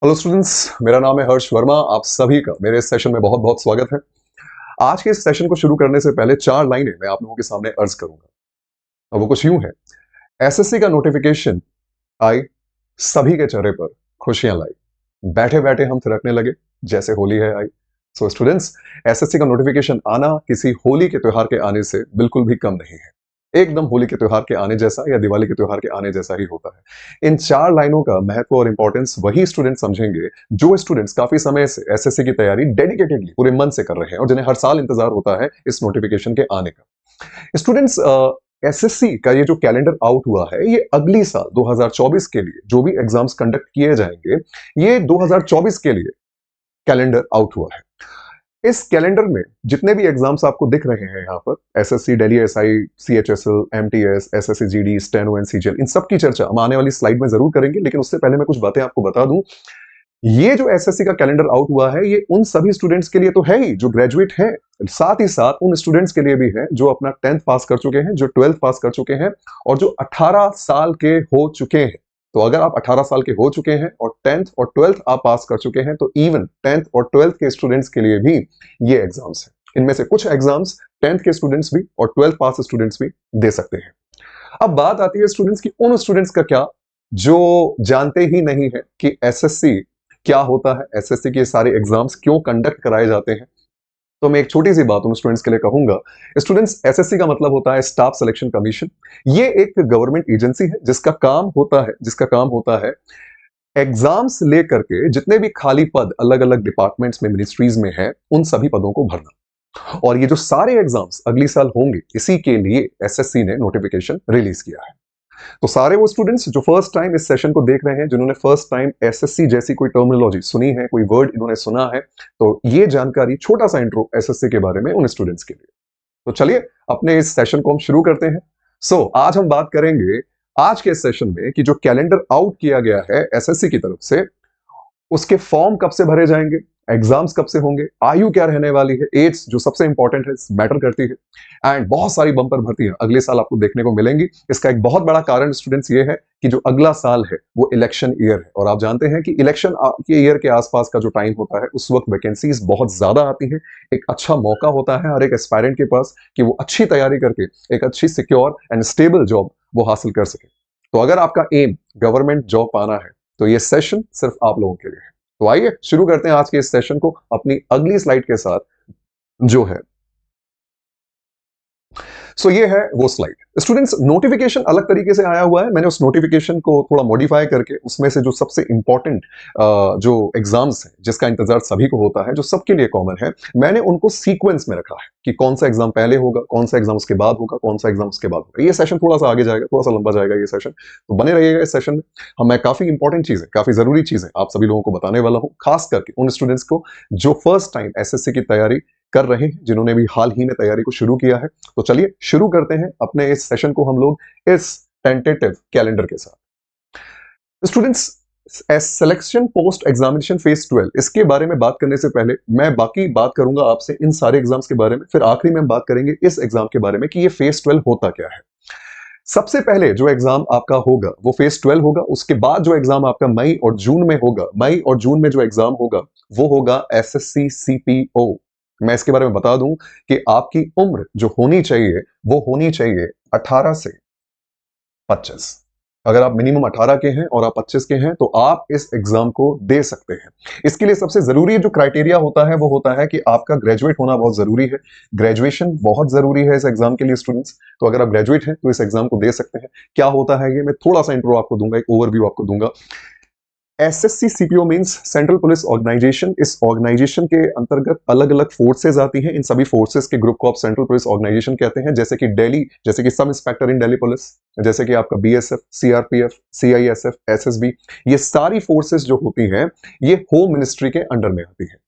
Hello students, मेरा नाम है हर्ष वर्मा। आप सभी का मेरे इस सेशन में बहुत बहुत स्वागत है। आज के इस सेशन को शुरू करने से पहले चार लाइनें मैं आप लोगों के सामने अर्ज करूंगा और वो कुछ यूं है। एसएससी का नोटिफिकेशन आई, सभी के चेहरे पर खुशियां लाई, बैठे बैठे हम थिरकने लगे जैसे होली है आई। सो स्टूडेंट्स, एसएससी का नोटिफिकेशन आना किसी होली के त्योहार के आने से बिल्कुल भी कम नहीं है। एकदम होली के त्योहार के आने जैसा या दिवाली के त्योहार के आने जैसा ही होता है। इन चार लाइनों का महत्व और इंपॉर्टेंस वही स्टूडेंट समझेंगे जो स्टूडेंट्स काफी समय से एसएससी की तैयारी डेडिकेटेडली पूरे मन से कर रहे हैं और जिन्हें हर साल इंतजार होता है इस नोटिफिकेशन के आने का। स्टूडेंट्स, एसएससी का ये जो कैलेंडर आउट हुआ है, ये अगली साल 2024 के लिए जो भी एग्जाम्स कंडक्ट किए जाएंगे, ये 2024 के लिए कैलेंडर आउट हुआ है। इस कैलेंडर में जितने भी एग्जाम्स आपको दिख रहे हैं यहाँ पर, SSC, Delhi SI, CHSL, MTS, SSC GD, steno and CGL, इन सब की चर्चा हम आने वाली स्लाइड में जरूर करेंगे। लेकिन उससे पहले मैं कुछ बातें आपको बता दूं। ये जो एसएससी का कैलेंडर आउट हुआ है, ये उन सभी स्टूडेंट्स के लिए तो है ही जो ग्रेजुएट हैं, साथ ही साथ उन स्टूडेंट्स के लिए भी है जो अपना 10th पास कर चुके हैं, जो 12th पास कर चुके हैं और जो 18 साल के हो चुके हैं। तो अगर आप 18 साल के हो चुके हैं और 10th और 12th आप पास कर चुके हैं, तो इवन 10th और 12th के स्टूडेंट्स के लिए भी ये एग्जाम्स हैं। इनमें से कुछ एग्जाम्स 10th के स्टूडेंट्स भी और 12th पास स्टूडेंट्स भी दे सकते हैं। अब बात आती है स्टूडेंट्स की, उन स्टूडेंट्स का क्या जो जानते ही नहीं है कि एसएससी क्या होता है, एसएससी के सारे एग्जाम्स क्यों कंडक्ट कराए जाते हैं। तो मैं एक छोटी सी बात उन स्टूडेंट्स के लिए कहूंगा। स्टूडेंट्स, एसएससी का मतलब होता है स्टाफ सिलेक्शन कमीशन। ये एक गवर्नमेंट एजेंसी है जिसका काम होता है एग्जाम्स लेकर के जितने भी खाली पद अलग अलग डिपार्टमेंट्स में, मिनिस्ट्रीज में है, उन सभी पदों को भरना। और ये जो सारे एग्जाम्स अगली साल होंगे, इसी के लिए एसएससी ने नोटिफिकेशन रिलीज किया है। तो सारे वो स्टूडेंट्स जो फर्स्ट टाइम इस सेशन को देख रहे हैं, जिन्होंने फर्स्ट टाइम एसएससी जैसी कोई टर्मिनोलॉजी सुनी है, कोई वर्ड इन्होंने सुना है, तो ये जानकारी, छोटा सा इंट्रो एसएससी के बारे में उन स्टूडेंट्स के लिए। तो चलिए अपने इस सेशन को हम शुरू करते हैं। आज हम बात करेंगे आज के इस सेशन में कि जो कैलेंडर आउट किया गया है एसएससी की तरफ से, उसके फॉर्म कब से भरे जाएंगे, एग्जाम्स कब से होंगे, आयु क्या रहने वाली है, एज जो सबसे इंपॉर्टेंट है, मैटर करती है, एंड बहुत सारी बम्पर भर्तियां अगले साल आपको देखने को मिलेंगी। इसका एक बहुत बड़ा कारण स्टूडेंट्स ये है कि जो अगला साल है वो इलेक्शन ईयर है और आप जानते हैं कि इलेक्शन के ईयर के आसपास का जो टाइम होता है, उस वक्त वैकेंसीज बहुत ज्यादा आती है। एक अच्छा मौका होता है हर एक एस्पायरेंट के पास कि वो अच्छी तैयारी करके एक अच्छी सिक्योर एंड स्टेबल जॉब वो हासिल कर सके। तो अगर आपका एम गवर्नमेंट जॉब पाना है, तो ये सेशन सिर्फ आप लोगों के लिए है। तो आइए शुरू करते हैं आज के इस सेशन को अपनी अगली स्लाइड के साथ, जो है ये है वो स्लाइड। स्टूडेंट्स, नोटिफिकेशन अलग तरीके से आया हुआ है। मैंने उस नोटिफिकेशन को थोड़ा मॉडिफाई करके उसमें से जो सबसे इंपॉर्टेंट जो एग्जाम्स हैं, जिसका इंतजार सभी को होता है, जो सबके लिए कॉमन है, मैंने उनको सीक्वेंस में रखा है कि कौन सा एग्जाम पहले होगा, कौन सा एग्जाम उसके बाद होगा, कौन सा एग्जाम उसके बाद होगा। ये सेशन थोड़ा सा आगे जाएगा, थोड़ा सा लंबा जाएगा ये सेशन, तो बने रहिएगा इस सेशन में। मैं काफी इंपॉर्टेंट चीजें, काफी जरूरी चीजें आप सभी लोगों को बताने वाला हूँ, खास करके उन स्टूडेंट्स को जो फर्स्ट टाइम एसएससी की तैयारी कर रहे हैं, जिन्होंने भी हाल ही में तैयारी को शुरू किया है। तो चलिए शुरू करते हैं अपने इस सेशन को हम लोग इस टेंटेटिव कैलेंडर के साथ। Students, selection post examination phase 12, इसके बारे में बात करने से पहले मैं बाकी बात करूंगा आपसे इन सारे एग्जाम्स के बारे में, फिर आखिरी में हम बात करेंगे इस एग्जाम के बारे में कि ये फेज 12 होता क्या है। सबसे पहले जो एग्जाम आपका होगा वो फेज 12 होगा। उसके बाद जो एग्जाम आपका मई और जून में होगा, मई और जून में जो एग्जाम होगा वो होगा एसएससी सीपीओ। मैं इसके बारे में बता दूं कि आपकी उम्र जो होनी चाहिए वो होनी चाहिए 18 से 25। अगर आप मिनिमम 18 के हैं और आप 25 के हैं, तो आप इस एग्जाम को दे सकते हैं। इसके लिए सबसे जरूरी जो क्राइटेरिया होता है वो होता है कि आपका ग्रेजुएट होना बहुत जरूरी है। ग्रेजुएशन बहुत जरूरी है इस एग्जाम के लिए स्टूडेंट्स। तो अगर आप ग्रेजुएट हैं तो इस एग्जाम को दे सकते हैं। क्या होता है ये मैं थोड़ा सा इंट्रो आपको दूंगा, एक ओवरव्यू आपको दूंगा। SSC CPO means central police organisation. इस ऑर्गेनाइजेशन के अंतर्गत अलग अलग फोर्सेज आती हैं। इन सभी फोर्सेज के ग्रुप को आप सेंट्रल पुलिस ऑर्गेनाइजेशन कहते हैं। जैसे कि दिल्ली, जैसे कि सब इंस्पेक्टर इन दिल्ली पुलिस, जैसे कि आपका बीएसएफ, सीआरपीएफ, सीआईएसएफ, एसएसबी, ये सारी फोर्सेज जो होती हैं ये होम मिनिस्ट्री के अंडर में आती हैं।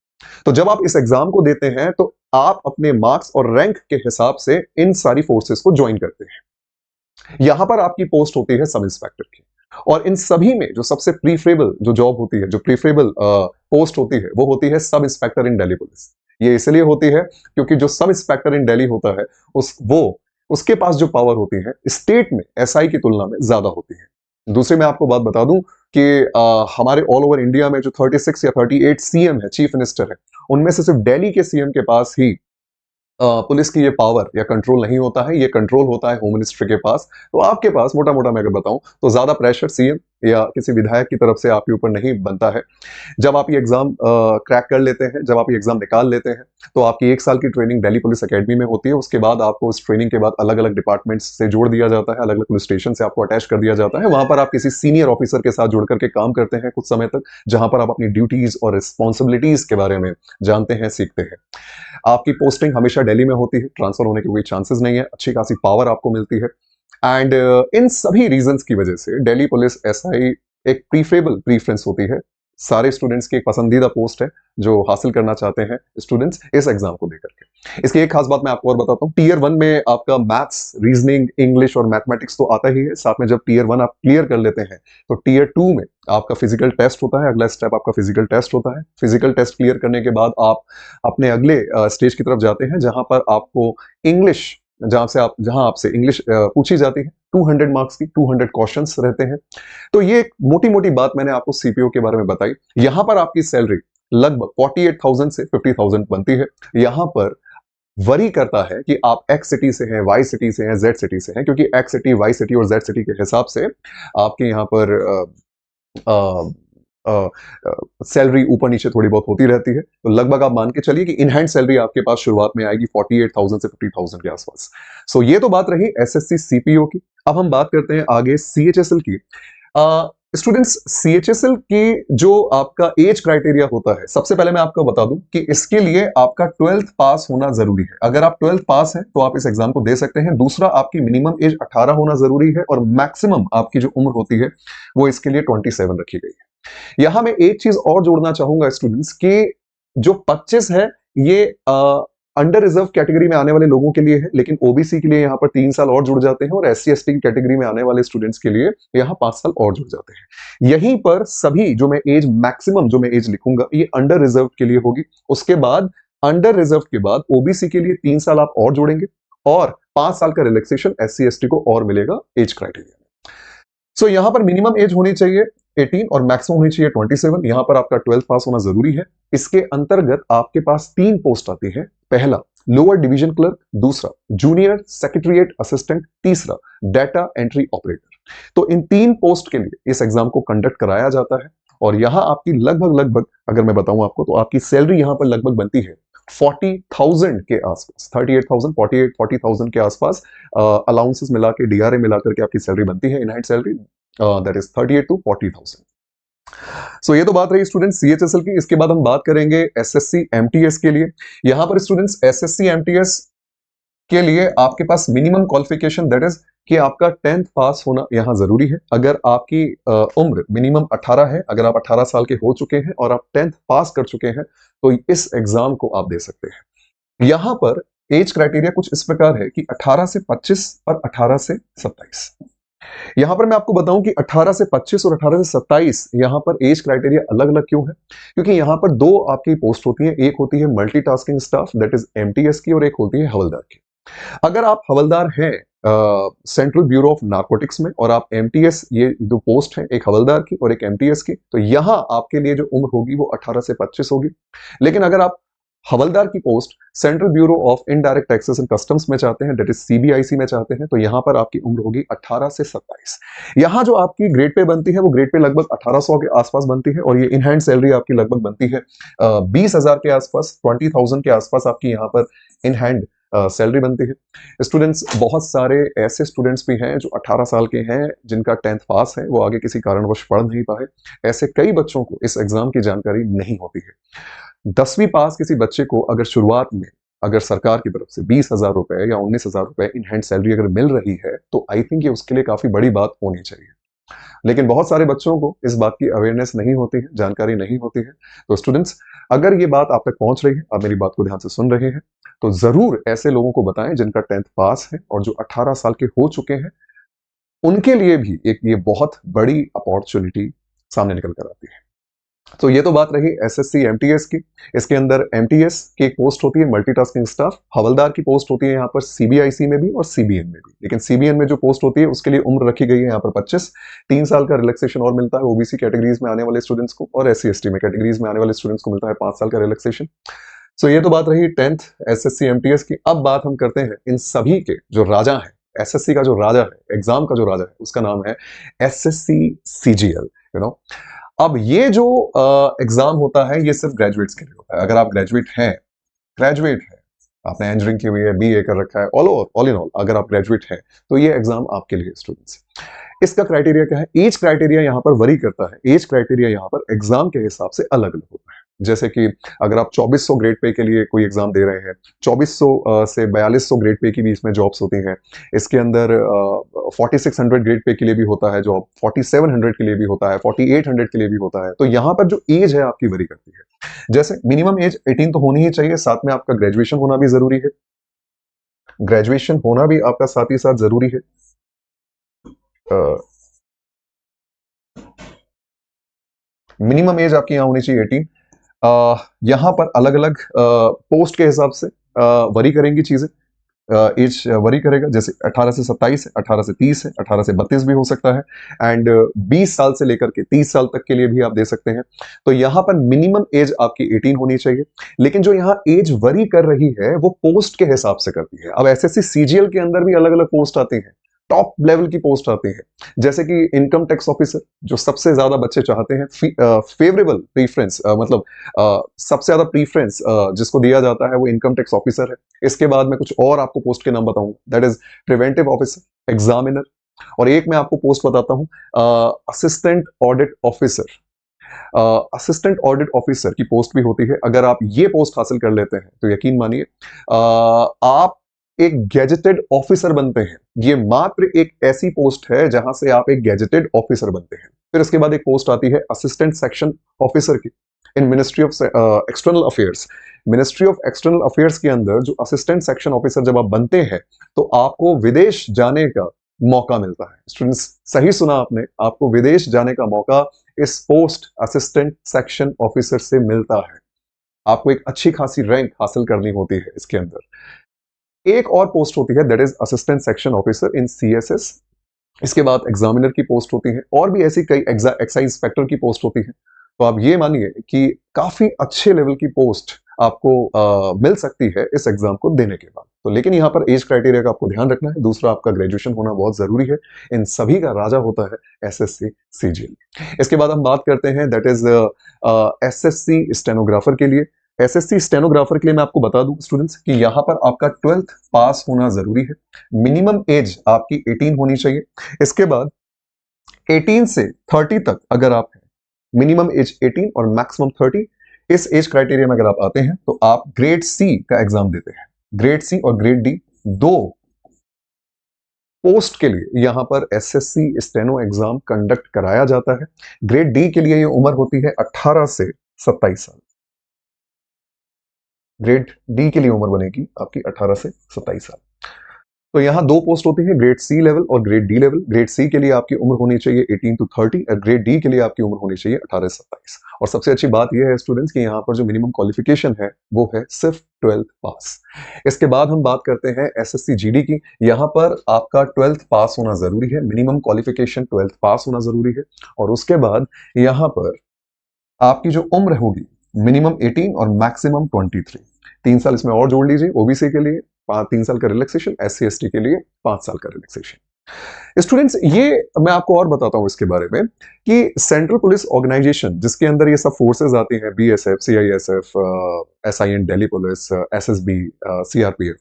तो जब आप इस एग्जाम को देते हैं तो आप अपने मार्क्स और रैंक के हिसाब से इन सारी फोर्सेज को ज्वाइन करते हैं। यहां पर आपकी पोस्ट होती है सब इंस्पेक्टर की, और इन सभी में जो सबसे प्रीफरेबल जो जॉब होती है, जो प्रीफरेबल पोस्ट होती है, वो होती है सब इंस्पेक्टर इन दिल्ली पुलिस। ये इसलिए होती है क्योंकि जो सब इंस्पेक्टर इन दिल्ली होता है उसके पास जो पावर होती है स्टेट में एसआई की तुलना में ज्यादा होती है। दूसरी मैं आपको बात बता दूं कि हमारे ऑल ओवर इंडिया में जो 36 या 38 सीएम है, चीफ मिनिस्टर है, उनमें से सिर्फ दिल्ली के सीएम के पास ही पुलिस की ये पावर या कंट्रोल नहीं होता है, ये कंट्रोल होता है होम मिनिस्ट्री के पास। तो आपके पास मोटा मोटा मैं अगर बताऊं तो ज्यादा प्रेशर सीएम या किसी विधायक की तरफ से आपके ऊपर नहीं बनता है। जब आप ये एग्जाम क्रैक कर लेते हैं, जब आप ये एग्जाम निकाल लेते हैं, तो आपकी 1 साल की ट्रेनिंग दिल्ली पुलिस एकेडमी में होती है। उसके बाद आपको उस ट्रेनिंग के बाद अलग अलग डिपार्टमेंट्स से जोड़ दिया जाता है, अलग अलग पुलिस स्टेशन से आपको अटैच कर दिया जाता है। वहां पर आप किसी सीनियर ऑफिसर के साथ जुड़ करके काम करते हैं कुछ समय तक, जहां पर आप अपनी ड्यूटीज और रिस्पॉन्सिबिलिटीज के बारे में जानते हैं, सीखते हैं। आपकी पोस्टिंग हमेशा दिल्ली में होती है, ट्रांसफर होने के कोई चांसेस नहीं है, अच्छी खासी पावर आपको मिलती है। एंड इन सभी रीजंस की वजह से दिल्ली पुलिस एसआई एक प्रीफरेबल प्रीफरेंस होती है, सारे स्टूडेंट्स की एक पसंदीदा पोस्ट है जो हासिल करना चाहते हैं स्टूडेंट्स इस एग्जाम को देकर के। इसकी एक खास बात मैं आपको और बताता हूँ, टीयर 1 में आपका मैथ्स, रीजनिंग, इंग्लिश और मैथमेटिक्स तो आता ही है, साथ में जब टीयर 1 आप क्लियर कर लेते हैं तो टीयर 2 में आपका फिजिकल टेस्ट होता है। अगला स्टेप आपका फिजिकल टेस्ट होता है। फिजिकल टेस्ट क्लियर करने के बाद आप अपने अगले स्टेज की तरफ जाते हैं, जहां पर आपको इंग्लिश, जहां आपसे इंग्लिश पूछी जाती है। 200 मार्क्स की 200 क्वेश्चंस रहते हैं। तो ये एक मोटी मोटी बात मैंने आपको सीपीओ के बारे में बताई। यहां पर आपकी सैलरी लगभग 48,000 से 50,000 बनती है। यहां पर वरी करता है कि आप एक्स सिटी से हैं, वाई सिटी से हैं, जेड सिटी से हैं, क्योंकि एक्स सिटी, वाई सिटी और जेड सिटी के हिसाब से आपके यहाँ पर सैलरी ऊपर नीचे थोड़ी बहुत होती रहती है। तो लगभग आप मान के चलिए कि इन हैंड सैलरी आपके पास शुरुआत में आएगी 48,000 से 50,000 के आसपास। सो ये तो बात रही एसएससी सीपीओ की। अब हम बात करते हैं आगे सीएचएसएल की। स्टूडेंट्स, सीएचएसएल की जो आपका एज क्राइटेरिया होता है, सबसे पहले मैं आपको बता दूं कि इसके लिए आपका 12th पास होना जरूरी है। अगर आप 12th पास हैं तो आप इस एग्जाम को दे सकते हैं। दूसरा, आपकी मिनिमम एज 18 होना जरूरी है और मैक्सिमम आपकी जो उम्र होती है वो इसके लिए 27 रखी गई है। यहां मैं एक चीज और जोड़ना चाहूंगा स्टूडेंट्स कि जो 25 है ये अंडर रिजर्व कैटेगरी में आने वाले लोगों के लिए है, लेकिन ओबीसी के लिए यहाँ पर 3 साल और जुड़ जाते हैं और एससी एसटी की कैटेगरी में आने वाले स्टूडेंट्स के लिए यहाँ 5 साल और जुड़ जाते हैं। यहीं पर सभी जो मैं एज मैक्सिमम जो मैं एज लिखूंगा ये अंडर रिजर्व के लिए होगी। उसके बाद अंडर रिजर्व के बाद ओबीसी के लिए 3 साल आप और जोड़ेंगे और 5 साल का रिलैक्सेशन एससी एसटी को और मिलेगा एज क्राइटेरिया में। सो यहां पर मिनिमम एज होनी चाहिए 18 और मैक्सिमम होनी चाहिए 27। यहां पर आपका 12th पास होना जरूरी है। इसके अंतर्गत आपके पास 3 पोस्ट आती है। पहला, लोअर डिवीजन क्लर्क। दूसरा, जूनियर सेक्रेटरीट असिस्टेंट। तीसरा, डाटा एंट्री ऑपरेटर। तो इन 3 पोस्ट के लिए इस एग्जाम को कंडक्ट कराया जाता है और यहां आपकी लगभग अगर मैं बताऊं आपको तो आपकी सैलरी यहां पर लगभग बनती है 40,000 के आसपास, 38,000, 40,000 के आसपास। अलाउंसेस मिला के, डीआरए मिलाकर के आपकी सैलरी बनती है, in hand salary that is 38 to 40,000। सो ये तो बात रही स्टूडेंट सीएचएसएल की। इसके बाद हम बात करेंगे एसएससी एमटीएस के लिए। यहां पर स्टूडेंट्स एसएससी एमटीएस के लिए आपके पास मिनिमम क्वालिफिकेशन दैट इज कि आपका 10th पास होना यहां जरूरी है। अगर आपकी उम्र मिनिमम 18 है, अगर आप 18 साल के हो चुके हैं और आप 10th पास कर चुके हैं तो इस एग्जाम को आप दे सकते हैं। यहां पर एज क्राइटेरिया कुछ इस प्रकार है कि 18 से 25 और 18 से 27। यहां पर मैं आपको बताऊं कि 18 से 25 और 18 से 27 यहां पर एज क्राइटेरिया अलग अलग क्यों है, क्योंकि यहां पर 2 आपकी पोस्ट होती है। एक होती है multitasking staff that is MTS की और एक होती है हवलदार की। अगर आप हवलदार हैं सेंट्रल ब्यूरो ऑफ नारकोटिक्स में और आप एमटीएस, ये दो पोस्ट है, एक हवलदार की और एक एमटीएस की, तो यहां आपके लिए जो उम्र होगी वो 18 से 25 होगी। लेकिन अगर आप हवलदार की post central bureau of indirect taxes and customs में चाहते हैं, दैट इज सीबीआईसी में चाहते हैं, तो यहां पर आपकी उम्र होगी 18 से 27। यहां जो आपकी ग्रेड पे बनती है वो ग्रेड पे लगभग 1800 के आसपास बनती है और ये इन हैंड सैलरी आपकी लगभग बनती है 20,000 के आसपास, 20,000 के आसपास आपकी यहाँ पर इन हैंड सैलरी बनती है। स्टूडेंट्स, बहुत सारे ऐसे स्टूडेंट्स भी हैं जो 18 साल के हैं जिनका 10th पास है, वो आगे किसी कारणवश पढ़ नहीं पाए। ऐसे कई बच्चों को इस एग्जाम की जानकारी नहीं होती है। 10वीं पास किसी बच्चे को अगर शुरुआत में अगर सरकार की तरफ से 20,000 रुपए या 19,000 रुपए इन हैंड सैलरी अगर मिल रही है तो आई थिंक ये उसके लिए काफी बड़ी बात होनी चाहिए। लेकिन बहुत सारे बच्चों को इस बात की अवेयरनेस नहीं होती है, जानकारी नहीं होती है। तो स्टूडेंट्स, अगर ये बात आप तक पहुंच रही है, आप मेरी बात को ध्यान से सुन रहे हैं, तो जरूर ऐसे लोगों को बताएं जिनका 10th पास है और जो 18 साल के हो चुके हैं, उनके लिए भी एक ये बहुत बड़ी अपॉर्चुनिटी सामने निकल कर आती है। तो ये तो बात रही एसएससी एमटीएस की। इसके अंदर एमटीएस की एक पोस्ट होती है मल्टीटास्किंग स्टाफ, हवलदार की पोस्ट होती है यहाँ पर सीबीआईसी में भी और सीबीएन में भी। लेकिन सीबीएन में जो पोस्ट होती है उसके लिए उम्र रखी गई है यहाँ पर 25, 3 साल का रिलैक्सेशन और मिलता है ओबीसी कैटेगरीज में आने वाले स्टूडेंट्स को, और एससी एसटी में कैटेगरीज में आने वाले स्टूडेंट्स को मिलता है 5 साल का रिलैक्सेशन। सो ये तो बात रही 10th एसएससी एमटीएस की। अब बात हम करते हैं इन सभी के जो राजा है, एसएससी का जो राजा है, एग्जाम का जो राजा है, उसका नाम है एसएससी सीजीएल। यू नो, अब ये जो एग्जाम होता है ये सिर्फ ग्रेजुएट्स के लिए होता है। अगर आप ग्रेजुएट है, आपने इंजीनियरिंग की हुई है, बीए कर रखा है, ऑल इन ऑल अगर आप ग्रेजुएट हैं तो ये एग्जाम आपके लिए स्टूडेंट्स। इसका क्राइटेरिया क्या है? एज क्राइटेरिया यहाँ पर वरी करता है। एज क्राइटेरिया यहाँ पर एग्जाम के हिसाब से अलग अलग होता है। जैसे कि अगर आप 2400 ग्रेड पे के लिए कोई एग्जाम दे रहे हैं, 2400 से 4200 ग्रेड पे की भी इसमें जॉब्स होती हैं। इसके अंदर 4600 ग्रेड पे के लिए भी होता है जॉब, 4700 के लिए भी होता है, 4800 के लिए भी होता है। तो यहाँ पर जो एज है आपकी वरी करती है। जैसे मिनिमम एज 18 तो होनी ही चाहिए, साथ में आपका ग्रेजुएशन होना भी जरूरी है। ग्रेजुएशन होना भी आपका साथ ही साथ जरूरी है। मिनिमम एज आपकी यहाँ होनी चाहिए 18। यहाँ पर अलग अलग पोस्ट के हिसाब से वरी करेंगी चीजें, एज वरी करेगा। जैसे 18 से 27 है, 18 से 30 है, 18 से 32 भी हो सकता है, एंड 20 साल से लेकर के 30 साल तक के लिए भी आप दे सकते हैं। तो यहाँ पर मिनिमम एज आपकी 18 होनी चाहिए। लेकिन जो यहाँ एज वरी कर रही है वो पोस्ट के हिसाब से करती है। अब एसएससी सीजीएल के अंदर भी अलग अलग पोस्ट आती हैं, टॉप लेवल की पोस्ट आती है। जैसे कि इनकम टैक्स ऑफिसर, जो सबसे ज्यादा बच्चे चाहते हैं, फेवरेबल प्रीफरेंस, मतलब सबसे ज्यादा प्रीफरेंस जिसको दिया जाता है वो इनकम टैक्स ऑफिसर है। इसके बाद में कुछ और आपको पोस्ट के नाम बताऊंगा, that is preventive officer, examiner, और एक मैं आपको पोस्ट बताता हूं assistant audit officer. Assistant audit officer की पोस्ट भी होती है। अगर आप ये पोस्ट हासिल कर लेते हैं तो यकीन मानिए आप एक गैजेटेड ऑफिसर बनते हैं। ये मात्र एक ऐसी पोस्ट है जहां से आप एक गैजेटेड ऑफिसर बनते हैं। फिर उसके बाद एक पोस्ट आती है असिस्टेंट सेक्शन ऑफिसर की इन ministry of external affairs. Ministry of external affairs के अंदर जो असिस्टेंट सेक्शन ऑफिसर जब आप बनते हैं तो आपको विदेश जाने का मौका मिलता है। स्टूडेंट्स, सही सुना आपने, आपको विदेश जाने का मौका इस पोस्ट असिस्टेंट सेक्शन ऑफिसर से मिलता है। आपको एक अच्छी खासी रैंक हासिल करनी होती है इसके अंदर। एक और पोस्ट होती है that is assistant section officer in CSS. इसके बाद एग्जामिनर की पोस्ट होती है, और भी ऐसी कई एक्साइज इंस्पेक्टर की पोस्ट होती है। तो आप ये मानिए कि काफी अच्छे लेवल की पोस्ट आपको मिल सकती है इस एग्जाम को देने के बाद। तो लेकिन यहाँ पर एज क्राइटेरिया का आपको ध्यान रखना है। दूसरा, आपका ग्रेजुएशन होना बहुत जरूरी है। इन सभी का राजा होता है एसएससी सीजीएल। इसके बाद हम बात करते हैं दैट इज एसएससी स्टेनोग्राफर के लिए। एसएससी स्टेनोग्राफर के लिए मैं आपको बता दूं स्टूडेंट्स कि यहाँ पर आपका 12th पास होना जरूरी है। मिनिमम एज आपकी 18 होनी चाहिए। इसके बाद 18 से 30 तक अगर आप हैं, मिनिमम एज 18 और मैक्सिमम 30, इस एज क्राइटेरिया में अगर आप आते हैं तो आप ग्रेड सी का एग्जाम देते हैं। ग्रेड सी और ग्रेड डी दो पोस्ट के लिए यहां पर एसएससी स्टेनो एग्जाम कंडक्ट कराया जाता है। ग्रेड डी के लिए ये उम्र होती है 18 से 27 साल। ग्रेड डी के लिए उम्र बनेगी आपकी 18 से 27 साल। तो यहाँ दो पोस्ट होती है, ग्रेड सी लेवल और grade D level. Grade C के लिए आपकी उम्र होनी चाहिए 18 to 30 और ग्रेड डी के लिए आपकी उम्र होनी चाहिए 18 से 27। और सबसे अच्छी बात यह है स्टूडेंट्स कि यहाँ पर जो मिनिमम क्वालिफिकेशन है वो है सिर्फ 12th पास। इसके बाद हम बात करते हैं एसएससी जीडी की। यहाँ पर आपका 12th पास होना जरूरी है। मिनिमम क्वालिफिकेशन 12th पास होना जरूरी है। और उसके बाद यहाँ पर आपकी जो उम्र होगी मिनिमम 18 और मैक्सिमम 23। 3 साल इसमें और जोड़ लीजिए ओबीसी के लिए, 3 साल का रिलैक्सेशन, एससी एसटी के लिए 5 साल का रिलैक्सेशन। स्टूडेंट्स, ये मैं आपको और बताता हूं इसके बारे में कि सेंट्रल पुलिस ऑर्गेनाइजेशन जिसके अंदर ये सब फोर्सेस आती हैं, BSF, CISF, SIN, Delhi police, SSB, CRPF,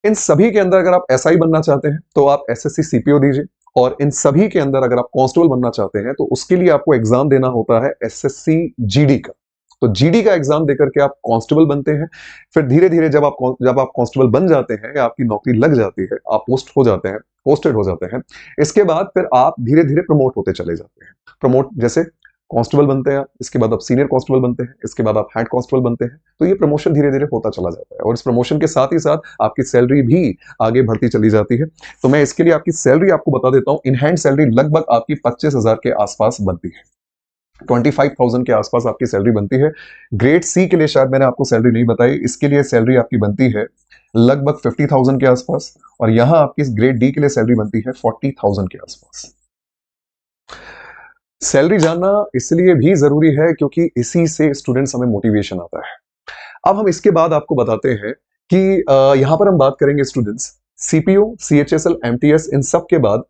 इन सभी के अंदर अगर आप एसआई बनना चाहते हैं तो आप एसएससी सीपीओ दीजिए। और इन सभी के अंदर अगर आप कांस्टेबल बनना चाहते हैं तो उसके लिए आपको एग्जाम देना होता है एसएससी जीडी का। तो जीडी का एग्जाम देकर के आप कांस्टेबल बनते हैं। फिर धीरे धीरे जब आप कांस्टेबल बन जाते हैं या आपकी नौकरी लग जाती है, आप पोस्टेड हो जाते हैं, इसके बाद फिर आप धीरे धीरे प्रमोट होते चले जाते हैं। प्रमोट जैसे कांस्टेबल बनते हैं, इसके बाद आप सीनियर कांस्टेबल बनते हैं, इसके बाद आप हेड कांस्टेबल बनते हैं। तो ये प्रमोशन धीरे धीरे होता चला जाता है और इस प्रमोशन के साथ ही साथ आपकी सैलरी भी आगे बढ़ती चली जाती है। तो मैं इसके लिए आपकी सैलरी आपको बता देता हूं। इन हैंड सैलरी लगभग आपकी 25,000 के आसपास बनती है। 25,000 के आसपास आपकी सैलरी बनती है। ग्रेड सी के लिए शायद मैंने आपको सैलरी नहीं बताई, इसके लिए सैलरी आपकी बनती है लगभग 50,000 के आसपास, और यहां आपकी ग्रेड डी के लिए सैलरी बनती है 40,000 के आसपास। सैलरी जानना इसलिए भी जरूरी है क्योंकि इसी से स्टूडेंट्स हमें मोटिवेशन आता है। अब हम इसके बाद आपको बताते हैं कि यहां पर हम बात करेंगे स्टूडेंट्स सीपीओ, सीएचएसएल, एमटीएस, इन सब के बाद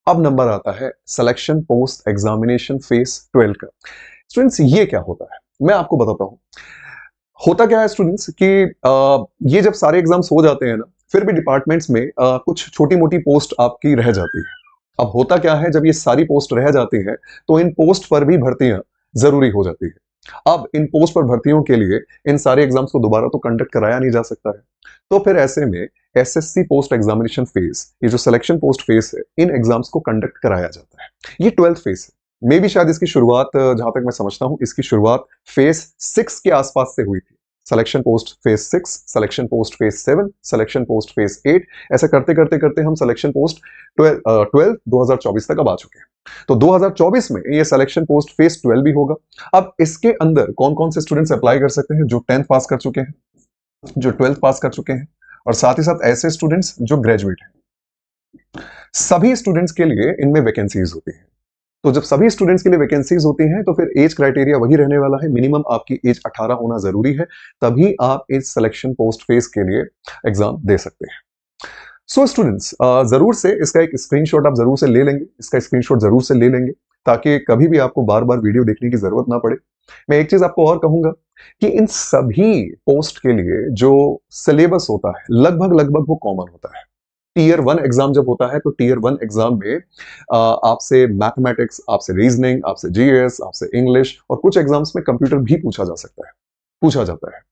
अब नंबर आता है सिलेक्शन पोस्ट एग्जामिनेशन फेज 12 का। स्टूडेंट्स ये क्या होता है मैं आपको बताता हूं। होता क्या है स्टूडेंट्स कि ये जब सारे एग्जाम्स हो जाते हैं ना, फिर भी डिपार्टमेंट्स में कुछ छोटी मोटी पोस्ट आपकी रह जाती है। अब होता क्या है, जब ये सारी पोस्ट रह जाती है तो इन पोस्ट पर भी भर्तियां जरूरी हो जाती है। अब इन पोस्ट पर भर्तियों के लिए इन सारे एग्जाम्स को दोबारा तो कंडक्ट कराया नहीं जा सकता है, तो फिर ऐसे में एसएससी पोस्ट एग्जामिनेशन फेज, ये जो सिलेक्शन पोस्ट फेज है, इन एग्जाम्स को कंडक्ट कराया जाता है। ये 12th फेज है। मे भी शायद इसकी शुरुआत, जहां तक मैं समझता हूं, इसकी शुरुआत फेज 6 के आसपास से हुई थी। Selection post phase 6, selection post phase 7, selection post phase 8, ऐसे करते करते करते हम सिलेक्शन पोस्ट 12 2024 तक अब आ चुके हैं। तो 2024 में ये सिलेक्शन पोस्ट फेज 12 भी होगा। अब इसके अंदर कौन कौन से स्टूडेंट्स अप्लाई कर सकते हैं? जो 10th पास कर चुके हैं, जो 12th पास कर चुके हैं, और साथ ही साथ ऐसे स्टूडेंट्स जो ग्रेजुएट हैं। सभी स्टूडेंट्स के लिए इनमें वैकेंसीज होती हैं। तो जब सभी स्टूडेंट्स के लिए वैकेंसीज होती हैं तो फिर एज क्राइटेरिया वही रहने वाला है, मिनिमम आपकी एज 18 होना जरूरी है, तभी आप इस सिलेक्शन पोस्ट फेज के लिए एग्जाम दे सकते हैं। सो स्टूडेंट्स, जरूर से इसका एक स्क्रीनशॉट आप जरूर से ले लेंगे, इसका स्क्रीनशॉट जरूर से ले लेंगे, ताकि कभी भी आपको बार बार वीडियो देखने की जरूरत ना पड़े। मैं एक चीज आपको और कहूंगा कि इन सभी पोस्ट के लिए जो सिलेबस होता है लगभग लगभग वो कॉमन होता है। टीयर 1 एग्जाम जब होता है तो टीयर 1 एग्जाम में आपसे मैथमेटिक्स, आपसे रीजनिंग, आपसे जीएस, आपसे इंग्लिश, और कुछ एग्जाम्स में कंप्यूटर भी पूछा जा सकता है, पूछा जाता है।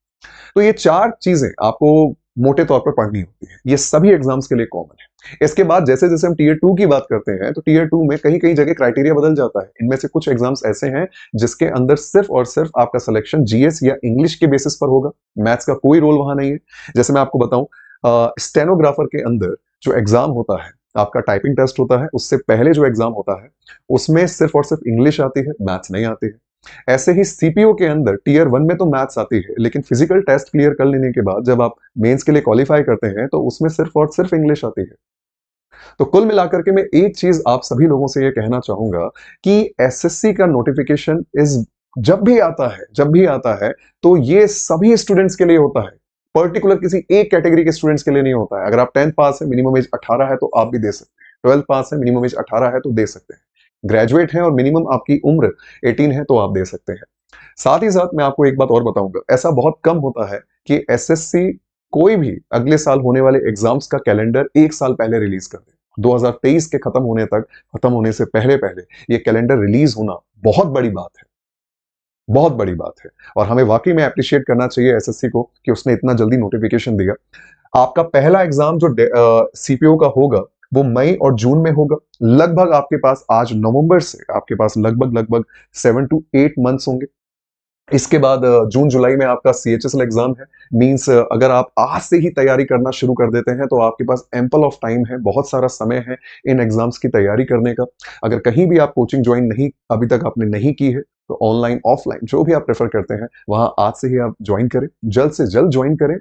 तो ये 4 चीजें आपको मोटे तौर पर पढ़नी होती है, ये सभी एग्जाम्स के लिए कॉमन है। इसके बाद जैसे जैसे हम टीयर 2 की बात करते हैं तो टीयर 2 में कहीं कहीं जगह क्राइटेरिया बदल जाता है। इनमें से कुछ एग्जाम्स ऐसे हैं जिसके अंदर सिर्फ और सिर्फ आपका सिलेक्शन जीएस या इंग्लिश के बेसिस पर होगा, मैथ्स का कोई रोल वहां नहीं है। जैसे मैं आपको बताऊं, स्टेनोग्राफर के अंदर जो एग्जाम होता है, आपका टाइपिंग टेस्ट होता है, उससे पहले जो एग्जाम होता है उसमें सिर्फ और सिर्फ इंग्लिश आती है, मैथ्स नहीं आती है। ऐसे ही सीपीओ के अंदर टीयर 1 में तो मैथ्स आती है, लेकिन फिजिकल टेस्ट क्लियर कर लेने के बाद जब आप मेंस के लिए क्वालिफाई करते हैं तो उसमें सिर्फ और सिर्फ इंग्लिश आती है। तो कुल मिलाकर के मैं एक चीज आप सभी लोगों से ये कहना चाहूंगा कि एसएससी का नोटिफिकेशन इस जब भी आता है तो ये सभी स्टूडेंट्स के लिए होता है, पर्टिकुलर किसी एक कैटेगरी के स्टूडेंट्स के लिए नहीं होता है। अगर आप 10th पास है, मिनिमम एज 18 है, तो आप भी दे सकते हैं। 12th पास है, मिनिमम एज 18 है, तो दे सकते हैं। ग्रेजुएट हैं और मिनिमम आपकी उम्र 18 है, तो आप दे सकते हैं। साथ ही साथ मैं आपको एक बात और बताऊंगा, ऐसा बहुत कम होता है कि एसएससी कोई भी अगले साल होने वाले एग्जाम्स का कैलेंडर एक साल पहले रिलीज कर दे। 2023 के खत्म होने से पहले पहले ये कैलेंडर रिलीज होना बहुत बड़ी बात है, बहुत बड़ी बात है। और हमें वाकई में अप्रिशिएट करना चाहिए एसएससी को कि उसने इतना जल्दी नोटिफिकेशन दिया। आपका पहला एग्जाम जो सीपीओ का होगा वो मई और जून में होगा। लगभग आपके पास आज नवंबर से आपके पास लगभग लगभग 7 to 8 मंथ्स होंगे। इसके बाद जून जुलाई में आपका सीएचएसएल एग्जाम है। मींस अगर आप आज से ही तैयारी करना शुरू कर देते हैं तो आपके पास एम्पल ऑफ टाइम है, बहुत सारा समय है इन एग्जाम्स की तैयारी करने का। अगर कहीं भी आप कोचिंग ज्वाइन नहीं अभी तक आपने नहीं की है तो ऑनलाइन ऑफलाइन जो भी आप प्रेफर करते हैं वहां आज से ही आप ज्वाइन करें, जल्द से जल्द ज्वाइन करें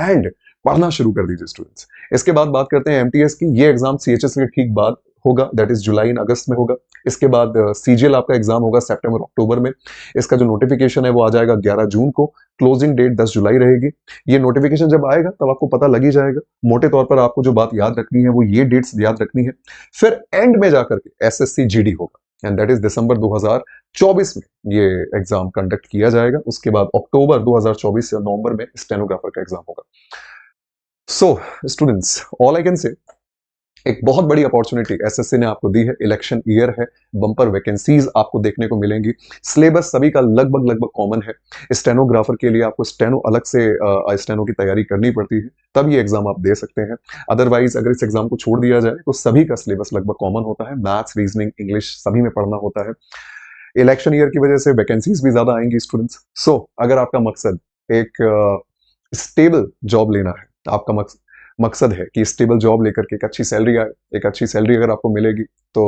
एंड पढ़ना शुरू कर दीजिए स्टूडेंट्स। इसके बाद बात करते हैं एमटीएस की। ये एग्जाम सीएचएस के ठीक बाद होगा, दैट इज जुलाई इन अगस्त में होगा। इसके बाद सीजीएल आपका एग्जाम होगा सितंबर अक्टूबर में। इसका जो नोटिफिकेशन है वो आ जाएगा 11 जून को, क्लोजिंग डेट 10 जुलाई रहेगी। ये नोटिफिकेशन जब आएगा तब आपको पता लग ही जाएगा। मोटे तौर पर आपको जो बात याद रखनी है वो ये डेट्स याद रखनी है। फिर एंड में जाकर के एसएससी जीडी होगा एंड दैट इज दिसंबर 2024 में ये एग्जाम कंडक्ट किया जाएगा। उसके बाद अक्टूबर 2024 या नवंबर में स्टेनोग्राफर का एग्जाम होगा। So students, all I can say, एक बहुत बड़ी अपॉर्चुनिटी एसएससी ने आपको दी है। इलेक्शन ईयर है, बम्पर वैकेंसीज आपको देखने को मिलेंगी। सिलेबस सभी का लगभग लगभग कॉमन है। स्टेनोग्राफर के लिए आपको स्टेनो अलग से स्टेनो की तैयारी करनी पड़ती है, तब ये एग्जाम आप दे सकते हैं। अदरवाइज अगर इस एग्जाम को छोड़ दिया जाए तो सभी का सिलेबस लगभग कॉमन होता है। मैथ्स, रीजनिंग, इंग्लिश सभी में पढ़ना होता है। इलेक्शन ईयर की वजह से वैकेंसीज भी ज्यादा आएंगी स्टूडेंट्स। सो अगर आपका मकसद एक स्टेबल जॉब लेना है, आपका मकसद मकसद है कि स्टेबल जॉब लेकर के एक अच्छी सैलरी आए। एक अच्छी सैलरी अगर आपको मिलेगी तो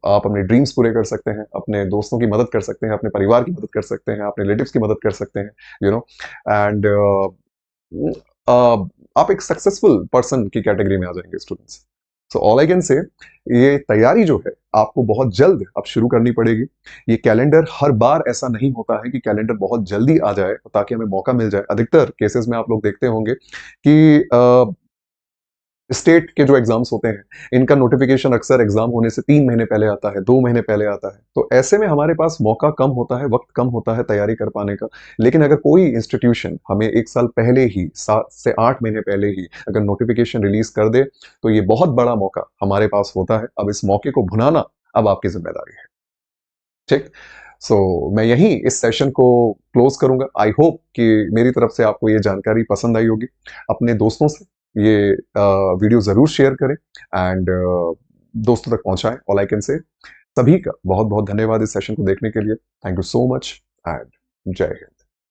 आप अपने ड्रीम्स पूरे कर सकते हैं, अपने दोस्तों की मदद कर सकते हैं, अपने परिवार की मदद कर सकते हैं, अपने रिलेटिव्स की मदद कर सकते हैं, यू नो एंड आप एक सक्सेसफुल पर्सन की कैटेगरी में आ जाएंगे students. So all I can say, ये तैयारी जो है आपको बहुत जल्द अब शुरू करनी पड़ेगी। ये कैलेंडर हर बार ऐसा नहीं होता है कि कैलेंडर बहुत जल्दी आ जाए ताकि हमें मौका मिल जाए। अधिकतर केसेस में आप लोग देखते होंगे कि स्टेट के जो एग्जाम्स होते हैं, इनका नोटिफिकेशन अक्सर एग्जाम होने से 3 महीने पहले आता है, 2 महीने पहले आता है। तो ऐसे में हमारे पास मौका कम होता है, वक्त कम होता है तैयारी कर पाने का। लेकिन अगर कोई इंस्टीट्यूशन हमें 1 साल पहले ही, 7 से 8 महीने पहले ही अगर नोटिफिकेशन रिलीज कर दे, तो ये बहुत बड़ा मौका हमारे पास होता है। अब इस मौके को भुनाना अब आपकी जिम्मेदारी है। ठीक। सो मैं यहीं इस सेशन को क्लोज करूंगा। आई होप कि मेरी तरफ से आपको ये जानकारी पसंद आई होगी। अपने दोस्तों से ये वीडियो जरूर शेयर करें एंड दोस्तों तक पहुंचाएं। ऑल आई कैन से, सभी का बहुत बहुत धन्यवाद इस सेशन को देखने के लिए। Thank you so much and जय हिंद।